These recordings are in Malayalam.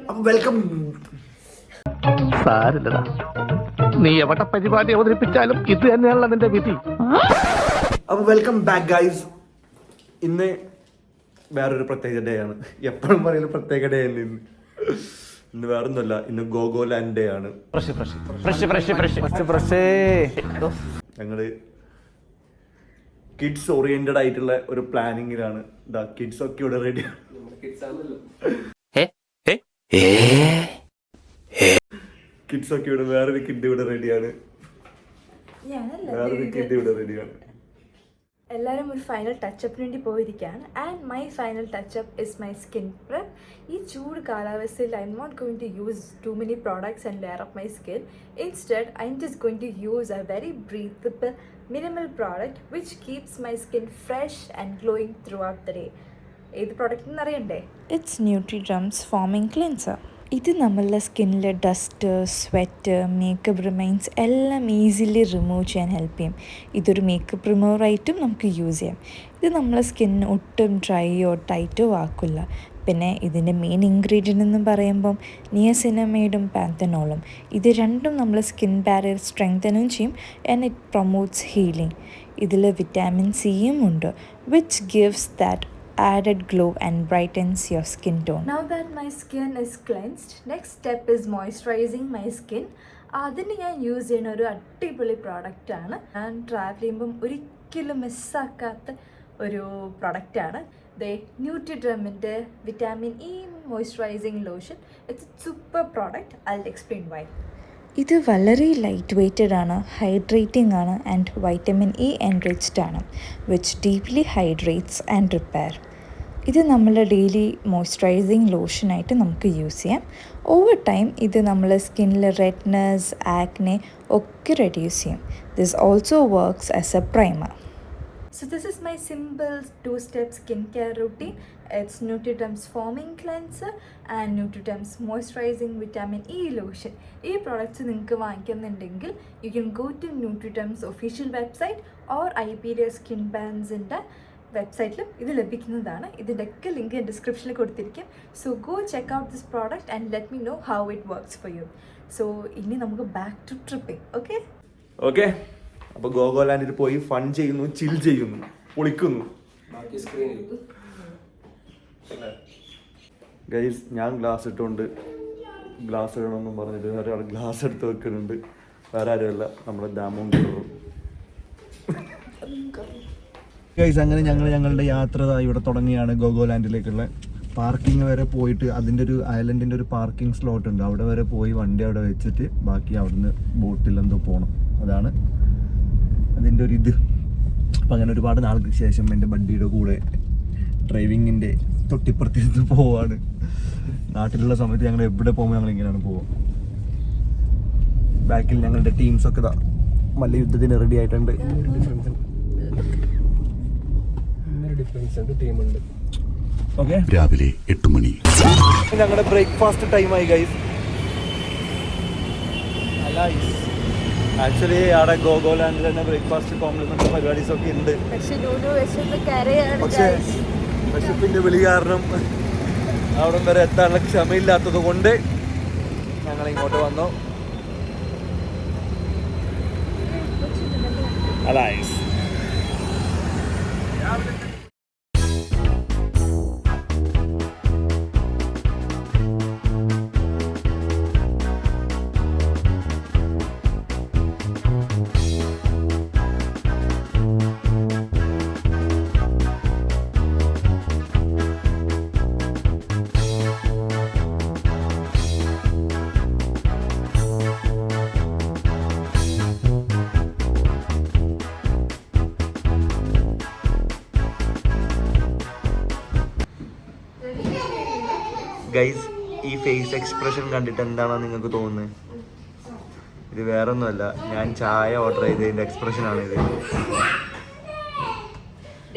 അപ്പൊ വെൽക്കം. സാരില്ലടാ, നീ എവിടെ പരിപാടി അവതരിപ്പിച്ചാലും ഇത് തന്നെയാണല്ലോ നിന്റെ വിധി. അപ്പൊ വെൽക്കം ബാക്ക് ഗൈസ്. ഇന്ന് വേറൊരു പ്രത്യേക ഡേ ആണ്. എപ്പോഴും പറയുന്ന പ്രത്യേക ഡേ അല്ല ഇന്ന് വേറൊന്നുമല്ല, ഇന്ന് ഗോഗോലാൻഡ് ഡേ ആണ്. ഞങ്ങള് കിഡ്സ് ഓറിയന്റഡ് ആയിട്ടുള്ള ഒരു പ്ലാനിങ്ങിലാണ്. കിഡ്സ് ഒക്കെ ഇവിടെ റെഡിയാണ്. കിഡ്സ് ഒക്കെ ഇവിടെ, വേറൊരു കിഡ് ഇവിടെ റെഡിയാണ്. എല്ലാവരും ഒരു ഫൈനൽ ടച്ചപ്പിന് വേണ്ടി പോയിരിക്കുകയാണ്. And my final touchup is my skin prep. ഈ ചൂട് കാലാവസ്ഥയിൽ I'm not going to use too many products and layer up my skin. Instead I'm just going to use a very breathable minimal product which keeps my skin fresh and glowing throughout the day. ഏത് പ്രോഡക്റ്റ് എന്ന് അറിയണ്ടേ? It's Nutriderm's foaming cleanser. ഇത് നമ്മളുടെ സ്കിന്നിലെ ഡസ്റ്റ്, സ്വെറ്റ്, മേക്കപ്പ് റിമൈൻസ് എല്ലാം ഈസിലി റിമൂവ് ചെയ്യാൻ ഹെൽപ്പ് ചെയ്യും. ഇതൊരു മേക്കപ്പ് റിമൂവറായിട്ടും നമുക്ക് യൂസ് ചെയ്യാം. ഇത് നമ്മളെ സ്കിന്നിന് ഒട്ടും ഡ്രൈയോ ടൈറ്റോ ആക്കില്ല. പിന്നെ ഇതിൻ്റെ മെയിൻ ഇൻഗ്രീഡിയൻ്റ് എന്ന് പറയുമ്പം നിയസിനമൈഡും പാന്തനോളും. ഇത് രണ്ടും നമ്മളെ സ്കിൻ ബാരിയർ സ്ട്രെങ്തനും ചെയ്യും ആൻഡ് ഇറ്റ് പ്രൊമോട്ട്സ് ഹീലിംഗ്. ഇതിൽ വിറ്റാമിൻ സിയും ഉണ്ട്, which gives that added glow and brightens your skin tone. Now that my skin is cleansed, next step is moisturizing my skin. അതിന് ഞാൻ യൂസ് ചെയ്യുന്ന ഒരു അടിപൊളി പ്രോഡക്റ്റാണ്. ഞാൻ ട്രാവൽ ചെയ്യുമ്പം ഒരിക്കലും മിസ്സാക്കാത്ത ഒരു പ്രോഡക്റ്റാണ് ന്യൂട്രിഡ്രമിൻ്റെ vitamin E moisturising lotion. It's a super product. I will explain why. ഇത് വളരെ ലൈറ്റ് വെയ്റ്റഡ് ആണ്, ഹൈഡ്രേറ്റിംഗ് ആണ് ആൻഡ് വൈറ്റമിൻ ഇ എൻറിച്ച്ഡ് ആണ്, which deeply hydrates and repair. ഇത് നമ്മളുടെ ഡെയിലി മോയ്സ്ചറൈസിങ് ലോഷനായിട്ട് നമുക്ക് യൂസ് ചെയ്യാം. ഓവർ ടൈം ഇത് നമ്മളെ സ്കിന്നിലെ റെഡ്നെസ്, ആക്നെ ഒക്കെ റെഡ്യൂസ് ചെയ്യും. This also works as A primer. So this is my simple 2-step skincare routine. It's Nutriderm's foaming cleanser and Nutriderm's moisturizing vitamin E lotion. ഈ പ്രോഡക്റ്റ്സ് നിങ്ങൾക്ക് വാങ്ങിക്കുന്നുണ്ടെങ്കിൽ you can go to Nutriderm's official website or ഐപീരിയ സ്കിൻ ബാൻസിൻ്റെ വെബ്സൈറ്റിലും ഇത് ലഭിക്കുന്നതാണ്. ഇതിൻ്റെയൊക്കെ ലിങ്ക് ഡിസ്ക്രിപ്ഷനിൽ കൊടുത്തിരിക്കും. So go check out this product and let me know how it works for you. So ഇനി നമുക്ക് ബാക്ക് ടു ട്രിപ്പിംഗ്. ഓക്കെ അപ്പോൾ ഗോഗോലാൻഡിൽ പോയി ഫൺ ചെയ്യുന്നു, ചിൽ ചെയ്യുന്നു, പൊളിക്കുന്നു. ഗൈസ്, ഞാൻ ഗ്ലാസ് ഇട്ടുകൊണ്ട് ഗ്ലാസ് ഇടണമെന്നും പറഞ്ഞിട്ട് ഒരാൾ ഗ്ലാസ് എടുത്ത് വെക്കുന്നുണ്ട്. വേറെ ആരുമല്ല, നമ്മുടെ ദാമോൻ ഗൈസ്. അങ്ങനെ ഞങ്ങളുടെ യാത്ര ഇവിടെ തുടങ്ങിയാണ്. ഗോഗോലാൻഡിലേക്കുള്ള പാർക്കിംഗ് വരെ പോയിട്ട് അതിൻ്റെ ഒരു ഐലൻഡിൻ്റെ ഒരു പാർക്കിംഗ് സ്ലോട്ട് ഉണ്ട്, അവിടെ വരെ പോയി വണ്ടി അവിടെ വെച്ചിട്ട് ബാക്കി അവിടുന്ന് ബോട്ടിൽ എന്തോ പോകണം. അതാണ് അതിൻ്റെ ഒരു ഇത്. അപ്പം അങ്ങനെ ഒരുപാട് നാൾക്ക് ശേഷം എൻ്റെ ബഡ്ഡിയുടെ കൂടെ ഡ്രൈവിങ്ങിൻ്റെ തൊട്ടിപ്പുറത്തിരുന്ന് പോവാണ്. നാട്ടിലുള്ള സമയത്ത് ഞങ്ങൾ എവിടെ പോകുമ്പോൾ ഞങ്ങൾ ഇങ്ങനെയാണ് പോവുക. ബാക്കിൽ ഞങ്ങളുടെ ടീംസൊക്കെ മല്ലയുദ്ധത്തിന് റെഡി ആയിട്ടുണ്ട്. ഓക്കെ, രാവിലെ 8 മണി ഞങ്ങളുടെ ബ്രേക്ക്ഫാസ്റ്റ് ടൈമായി ഗൈസ്. ആക്ച്വലി അവിടെ ഗോഗോലാൻഡിൽ തന്നെ ബ്രേക്ക്ഫാസ്റ്റ് കോംപ്ലിമെന്റ് പരിപാടീസ് ഒക്കെ ഉണ്ട്. പക്ഷേ വിശപ്പിന്റെ വിളി കാരണം അവിടെ വരെ എത്താനുള്ള ക്ഷമയില്ലാത്തത് കൊണ്ട് ഞങ്ങൾ ഇങ്ങോട്ട് വന്നു. അതായി ഗൈസ്, ഈ ഫേസ് എക്സ്പ്രഷൻ കണ്ടിട്ട് എന്താണോ നിങ്ങൾക്ക് തോന്നുന്നത്? ഇത് വേറെ ഒന്നുമല്ല, ഞാൻ ചായ ഓർഡർ ചെയ്തതിൻ്റെ എക്സ്പ്രഷനാണ് ഇത്.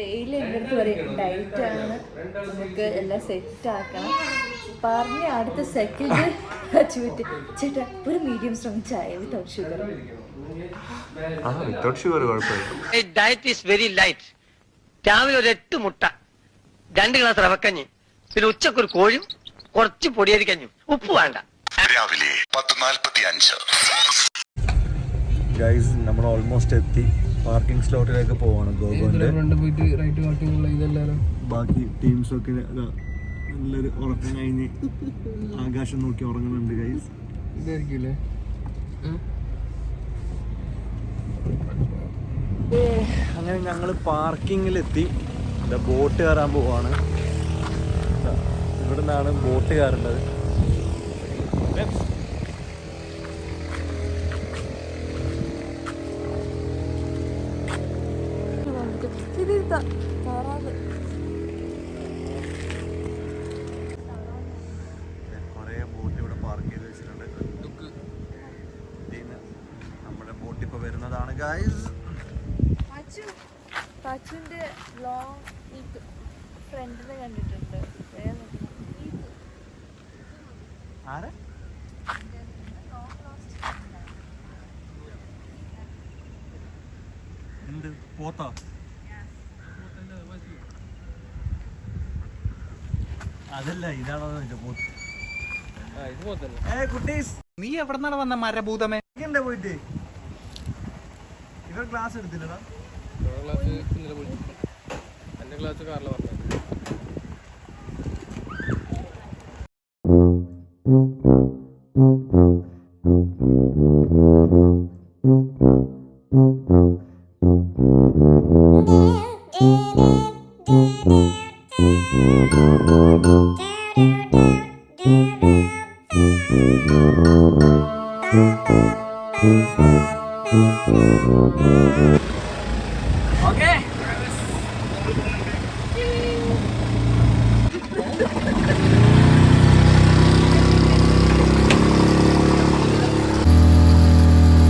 ഡെയിലി എൻ്റെ അടുത്ത് പറയും ഡയറ്റാണ്, നമുക്ക് എല്ലാം സെറ്റ് ആക്കണം. പറഞ്ഞ അടുത്ത സെക്കൻഡ് ചൂറ്റ് ചേട്ടാ ഒരു മീഡിയം സ്ട്രോങ് ചായ വിത്തൗട്ട് ഷുഗർ. വിത്തൗട്ട് ഷുഗർ കുഴപ്പമില്ല. Diet is very light. രാവിലെ ഒരു 8 മുട്ട, 2 ഗ്ലാസ് റവക്കഞ്ഞി, പിന്നെ ഉച്ചക്കൊരു കോഴും കുറച്ച് പൊടിയരി കഞ്ഞു, ഉപ്പ് വേണ്ട. രാവിലെ 10:45. ഗൈസ് നമ്മൾ ഓൾമോസ്റ്റ് എത്തി. പാർക്കിംഗ് സ്ലോട്ടിലേക്ക് പോവാണ് ഗോഗോന്റെ. ബാക്കി ടീംസൊക്കെ നല്ലൊരു ഉറക്കം കഴിഞ്ഞ് ആകാശം നോക്കി ഉറങ്ങുന്നുണ്ട് ഗൈസ്. ഇതായിരിക്കൂലേ അങ്ങനെ ഞങ്ങൾ പാർക്കിങ്ങിലെത്തി. ബോട്ട് കയറാൻ പോവാണ്. ഇവിടെ നിന്നാണ് ബോട്ട് കയറേണ്ടത്. കുറേ ബോട്ട് ഇവിടെ പാർക്ക് ചെയ്ത് വെച്ചിട്ടുണ്ട്. നമ്മുടെ ബോട്ട് ഇപ്പോൾ വരുന്നതാണ് ഗൈസ്. പാച്ചുവിന്റെ ലോങ് ഫ്രണ്ടിനെ കണ്ടിട്ടുണ്ട്. ആരെ എന്ത് പോത്തോ? അതല്ല, ഇതാണോ പോത്ത്? നീ എവിടെന്നാണ് വന്ന മരഭൂതമേ? എന്താ പോയിട്ട് ഇവർ ക്ലാസ് എടുത്തില്ലടാ. എന്റെ ക്ലാസ് കാറിൽ വന്നത്.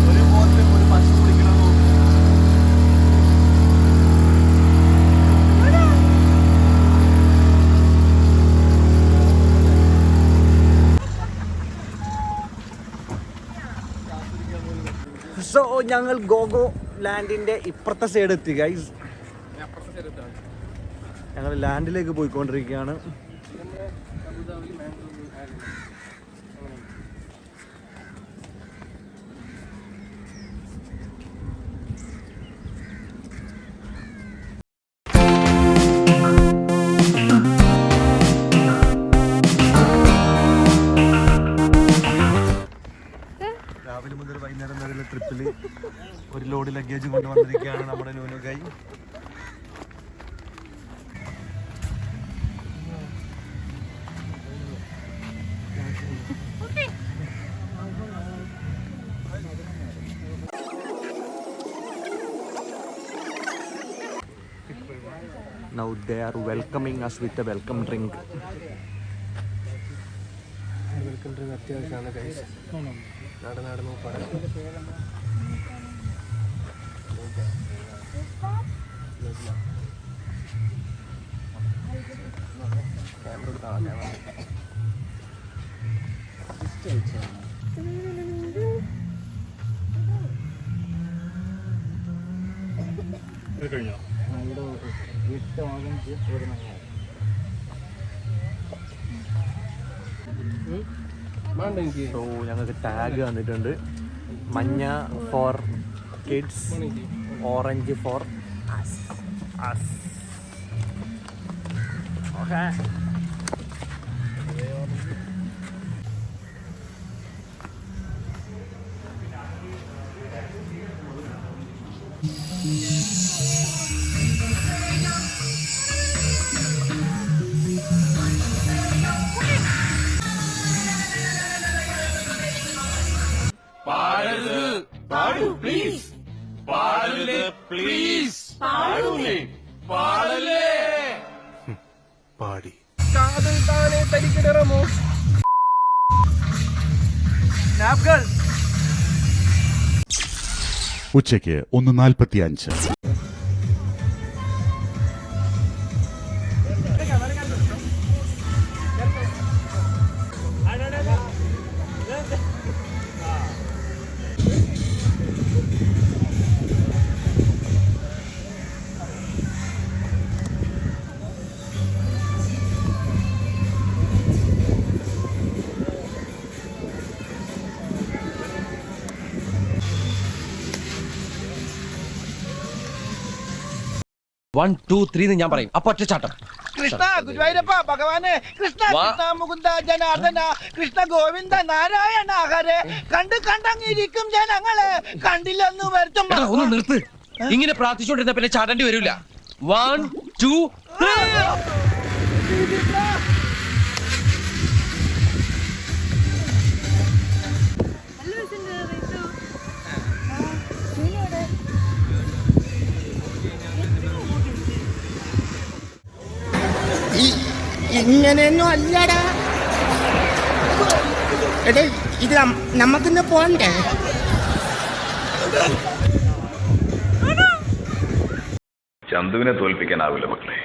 ഒരു ബോട്ടിലും ഒരു പശു കുടിക്കണം. സോ ഞങ്ങൾ ഗോഗോ ലാൻഡിന്റെ ഇപ്പുറത്തെ സൈഡ് എത്തി ഗൈസ്. ഞങ്ങൾ ലാൻഡിലേക്ക് പോയിക്കൊണ്ടിരിക്കുകയാണ്. രാവിലെ മുതൽ വൈകുന്നേരം വരെയുള്ള ട്രിപ്പിൽ ഒരു ലോഡ് ലഗേജ് കൊണ്ടുവന്നിരിക്കുകയാണ് നമ്മുടെ ലൂനുകായി. Now they are welcoming us with a welcome drink. Welcome drink അത്യാവശ്യമാണ് ഗൈസ്. നടന്നു പറയാം. കഴിഞ്ഞോ? സോ ഞങ്ങൾക്ക് ടാഗ് വന്നിട്ടുണ്ട്. മഞ്ഞ for kids, orange for us. Okay. പാടി ഉച്ചയ്ക്ക് 1:45. 1 2 3 ഞാൻ പറയും അപ്പൊ ഒറ്റച്ചാട്ടം. കൃഷ്ണ ഗുരുവായൂരപ്പ ഭഗവാനെ കൃഷ്ണ കൃഷ്ണ മുകുന്ദ ജനാർദ്ദന കൃഷ്ണ ഗോവിന്ദ നാരായണ ഹരേ കണ്ടങ്ങിരിക്കും ജനങ്ങളെ കണ്ടില്ലെന്ന് വരുത്തും. ഒന്ന് നിർത്ത്. ഇങ്ങനെ പ്രാർത്ഥിച്ചുകൊണ്ടിരുന്ന പിന്നെ ചാടേണ്ടി വരില്ല. 1 2 3. ഇങ്ങനെയൊന്നും അല്ലടാ. എടേ ഇത് നമുക്കിന്ന് പോണ്ടേ? ചന്തുവിനെ തോൽപ്പിക്കാനാവില്ല മക്കളെ.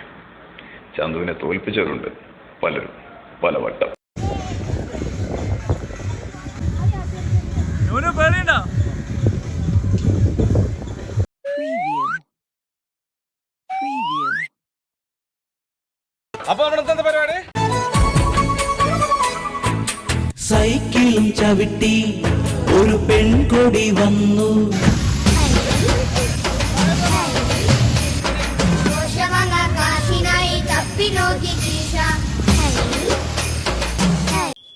ചന്തുവിനെ തോൽപ്പിച്ചവരുണ്ട് പലരും പലവട്ടം. അപ്പൊ അവിടുത്തെ പരിപാടി സൈക്കിളും ചവിട്ടി ഒരു പെൺകൊടി വന്നു.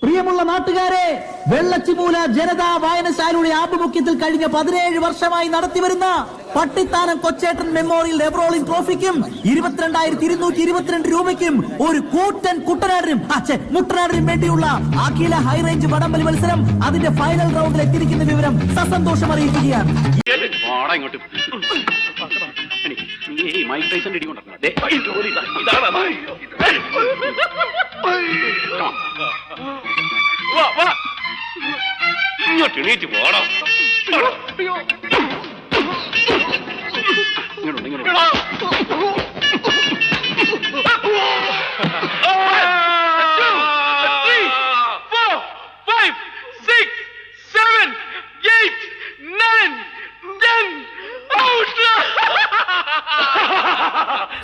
പ്രിയമുള്ള നാട്ടുകാരെ, വെള്ളച്ചിമൂല ജനതാ വായനശാലയുടെ ആഭിമുഖ്യത്തിൽ കഴിഞ്ഞ 17 വർഷമായി നടത്തിവരുന്ന പട്ടിത്താനം കൊച്ചേട്ടൻ മെമ്മോറിയൽ എവറോളിംഗ് ട്രോഫിക്കും 22,222 രൂപയ്ക്കും ഒരു കൂട്ടൻ കുട്ടനാടിനും മുട്ടനാടിനും വേണ്ടിയുള്ള അഖില ഹൈറേഞ്ച് വടംവലി മത്സരം അതിന്റെ ഫൈനൽ റൗണ്ടിൽ എത്തിയിരിക്കുന്ന വിവരം സസന്തോഷം അറിയിക്കുകയാണ്.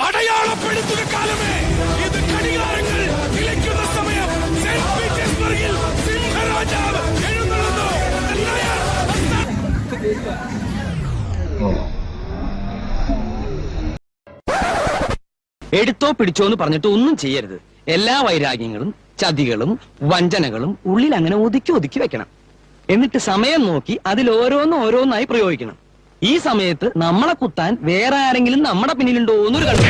അടയാളപ്പെടുത്തുന്ന കാലമേ ഇത്, ഘടികാരങ്ങൾ നിലയ്ക്കുന്ന സമയം. സെന്റ് പീറ്റേഴ്സ്ബർഗിൽ സിംഹരാജാവ് എഴുന്നള്ളുന്നു. എടുത്തോ പിടിച്ചോ എന്ന് പറഞ്ഞിട്ട് ഒന്നും ചെയ്യരുത്. എല്ലാ വൈരാഗ്യങ്ങളും ചതികളും വഞ്ചനകളും ഉള്ളിൽ അങ്ങനെ ഒതുക്കി ഒതുക്കി വെക്കണം. എന്നിട്ട് സമയം നോക്കി അതിൽ ഓരോന്നായി പ്രയോഗിക്കണം. ഈ സമയത്ത് നമ്മളെ കുത്താൻ വേറെ ആരെങ്കിലും നമ്മുടെ പിന്നിലുണ്ടോ എന്നൊരു കണ്ടു.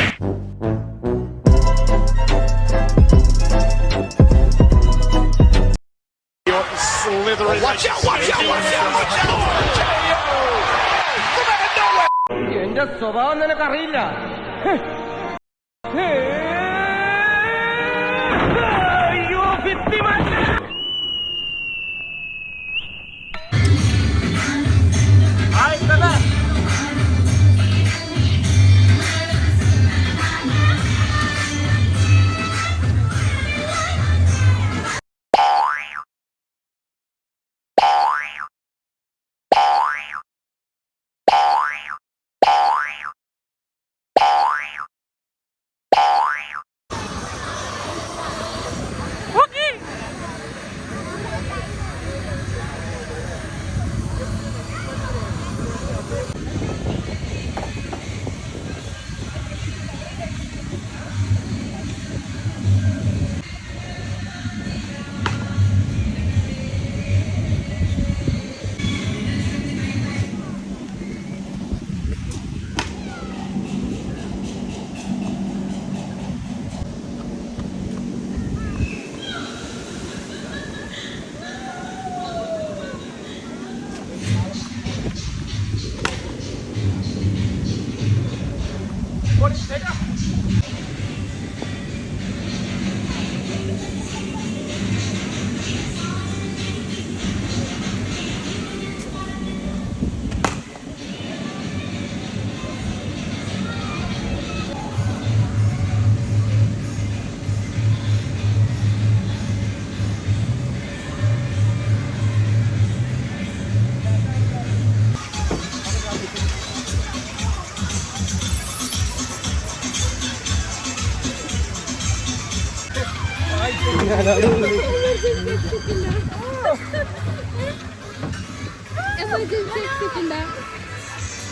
എന്റെ സ്വഭാവം നിനക്കറിയില്ല.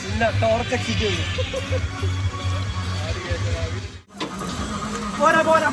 ഇല്ല, ടോർച്ച് എക്സിറ്റ് ചെയ്തു. പോരാ പോരാ.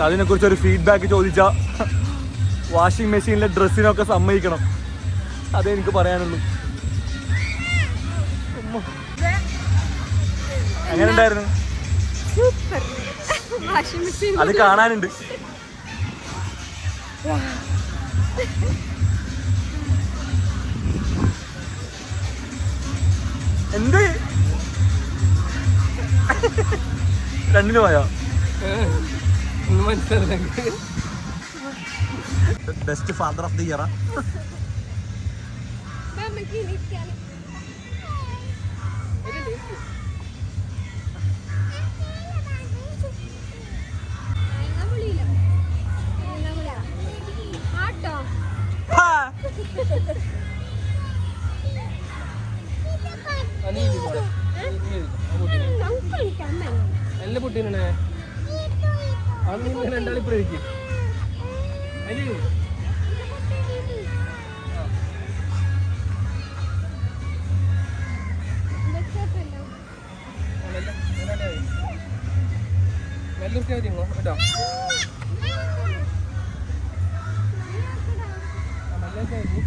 അതിനെ കുറിച്ച് ഒരു ഫീഡ്ബാക്ക് ചോദിച്ചാ വാഷിംഗ് മെഷീനിലെ ഡ്രസ്സിനൊക്കെ സമ്മതിക്കണം, അതേ എനിക്ക് പറയാനുള്ളൂ. എങ്ങനെ ഉണ്ടായിരുന്നു? അത് കാണാനുണ്ട്. എന്ത് രണ്ടിന് പോയോ? Best father of the year. നല്ല പൊട്ടീനെ അത് നിങ്ങൾ രണ്ടാളിപ്പോഴേക്ക് അതില് നല്ലൊരു കാര്യങ്ങളോ കേട്ടോ. നല്ല കാര്യം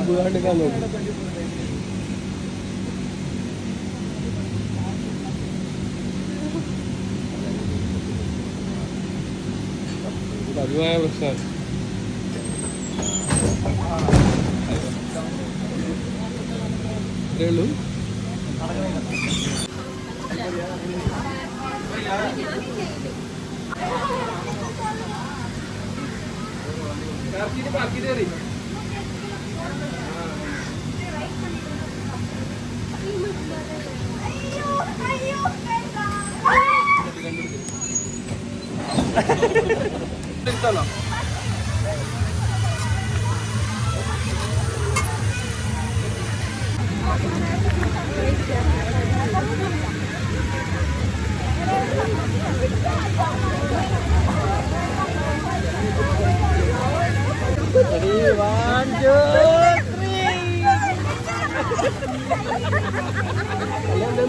പോകാണ്ടിരിക്കാൻ നോക്കും. അതുമായ പ്രശ്നമാണ്. ഇത്രയേ ഉള്ളൂ. ബാക്കി കയറി എടുത്തല്ലോ.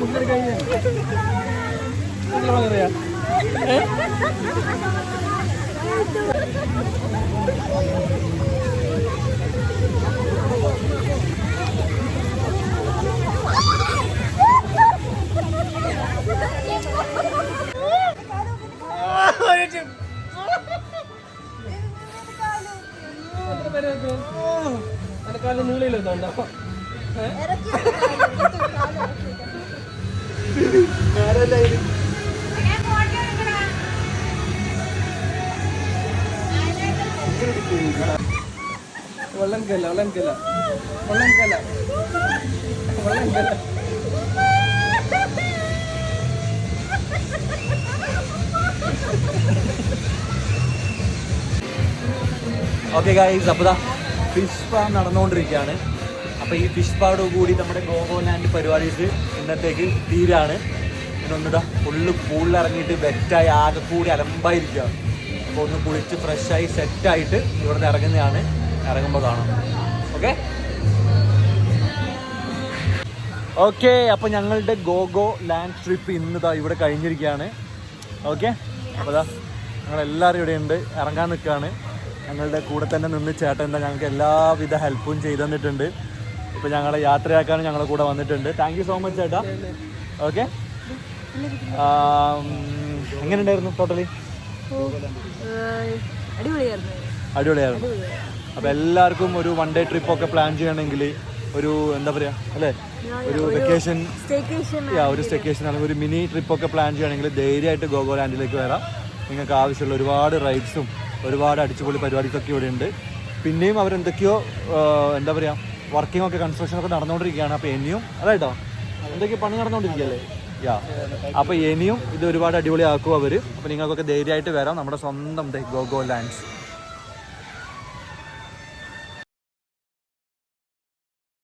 മുന്നേ കഴിഞ്ഞ പറയാ ഉണ്ടാവും. വെള്ളം കല്ല വെള്ളം കല്ല വെള്ളം കല്ല വെള്ളം കല്ല. ഓക്കെ ഗൈസ്, അപ്പോൾ ഫിഷ് ഫാം നടന്നുകൊണ്ടിരിക്കുകയാണ്. അപ്പോൾ ഈ ഫിഷ് ഫാമോട് കൂടി നമ്മുടെ ഗോഗോലാൻഡ് പരിപാടീസ് ഇന്നത്തേക്ക് തീരാണ്. പിന്നൊന്നിടാ ഫുള്ള് പൂളിൽ ഇറങ്ങിയിട്ട് വെറ്റായി ആകെ കൂടി അലമ്പായിരിക്കുകയാണ്. അപ്പോൾ ഒന്ന് കുളിച്ച് ഫ്രഷായി സെറ്റായിട്ട് ഇവിടെ നിന്ന് ഇറങ്ങുന്നതാണ്. ഇറങ്ങുമ്പോൾ കാണാം. ഓക്കെ അപ്പോൾ ഞങ്ങളുടെ ഗോഗോ ലാൻഡ് ട്രിപ്പ് ഇന്ന് ഇവിടെ കഴിഞ്ഞിരിക്കുകയാണ്. ഓക്കെ, അപ്പോൾ ഞങ്ങളെല്ലാവരും ഇവിടെ ഉണ്ട്, ഇറങ്ങാൻ നിൽക്കുകയാണ്. ഞങ്ങളുടെ കൂടെ തന്നെ നിന്ന് ചേട്ടൻ ഞങ്ങൾക്ക് എല്ലാവിധ ഹെൽപ്പും ചെയ്തു തന്നിട്ടുണ്ട്. ഇപ്പോൾ ഞങ്ങളെ യാത്രയാക്കാനും ഞങ്ങളെ കൂടെ വന്നിട്ടുണ്ട്. താങ്ക് യു സോ മച്ച് ചേട്ടാ. ഓക്കെ, എങ്ങനെയുണ്ടായിരുന്നു ടോട്ടലി? അടിപൊളിയായിരുന്നു. അപ്പോൾ എല്ലാവർക്കും ഒരു വൺ ഡേ ട്രിപ്പൊക്കെ പ്ലാൻ ചെയ്യണമെങ്കിൽ ഒരു എന്താ പറയുക അല്ലേ, ഒരു വെക്കേഷൻ, ഒരു സ്റ്റേക്കേഷൻ അല്ലെങ്കിൽ ഒരു മിനി ട്രിപ്പൊക്കെ പ്ലാൻ ചെയ്യണമെങ്കിൽ ധൈര്യമായിട്ട് ഗോഗോലാൻഡിലേക്ക് വരാം. നിങ്ങൾക്ക് ആവശ്യമുള്ള ഒരുപാട് റൈഡ്സും ഒരുപാട് അടിച്ചുപൊളി പരിപാടികളൊക്കെ ഇവിടെ ഉണ്ട്. പിന്നെയും അവരെന്തൊക്കെയോ എന്താ പറയുക വർക്കിംഗ് ഒക്കെ കൺസ്ട്രക്ഷനൊക്കെ നടന്നുകൊണ്ടിരിക്കുകയാണ്. അപ്പോൾ ഇനിയും അതായിട്ടോ എന്തൊക്കെയോ പണി നടന്നുകൊണ്ടിരിക്കുകയല്ലേ. അപ്പോൾ ഇനിയും ഇത് ഒരുപാട് അടിപൊളിയാക്കും അവർ. അപ്പോൾ നിങ്ങൾക്കൊക്കെ ധൈര്യമായിട്ട് വരാം. നമ്മുടെ സ്വന്തം ഗോഗോ ലാൻഡ്സ്.